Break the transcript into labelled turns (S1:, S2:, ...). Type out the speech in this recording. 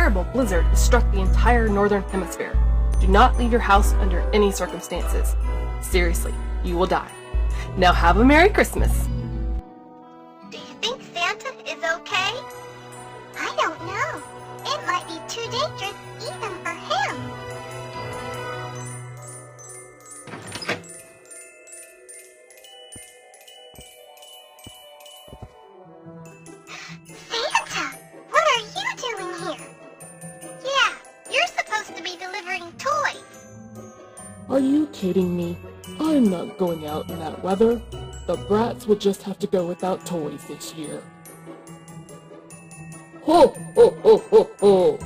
S1: terrible blizzard has struck the entire northern hemisphere. Do not leave your house under any circumstances. Seriously, you will die. Now have a Merry Christmas.
S2: Do you think Santa is okay? I don't know. It might be too dangerous even for him. Santa, what are you doing here? Yeah, you're supposed to be delivering toys.
S3: Are you kidding me? I'm not going out in that weather. The brats will just have to go without toys this year. Ho, ho, ho, ho, ho!